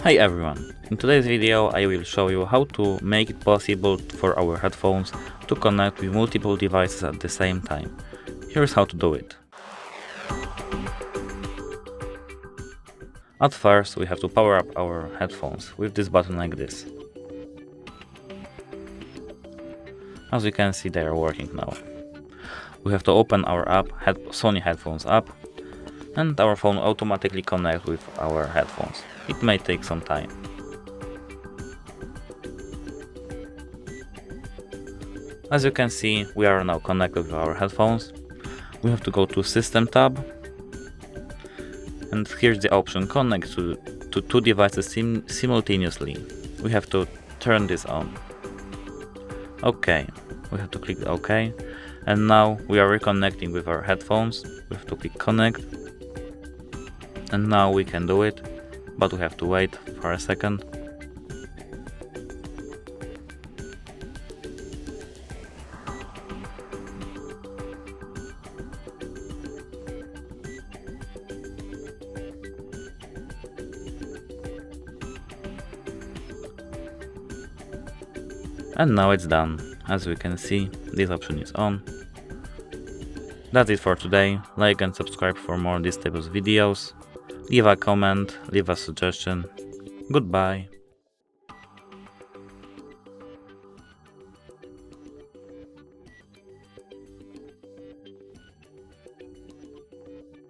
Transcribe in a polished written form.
Hi everyone! In today's video I will show you how to make it possible for our headphones to connect with multiple devices at the same time. Here's how to do it. At first we have to power up our headphones with this button like this. As you can see, they are working now. We have to open our app, Sony Headphones app, and our phone automatically connects with our headphones. It may take some time. As you can see, we are now connected with our headphones. We have to go to System tab, and here's the option Connect to two devices simultaneously. We have to turn this on. OK, we have to click OK, and now we are reconnecting with our headphones. We have to click Connect, and now we can do it, but we have to wait for a second. And now it's done. As we can see, this option is on. That's it for today. Like and subscribe for more of these types of videos. Leave a comment, leave a suggestion. Goodbye.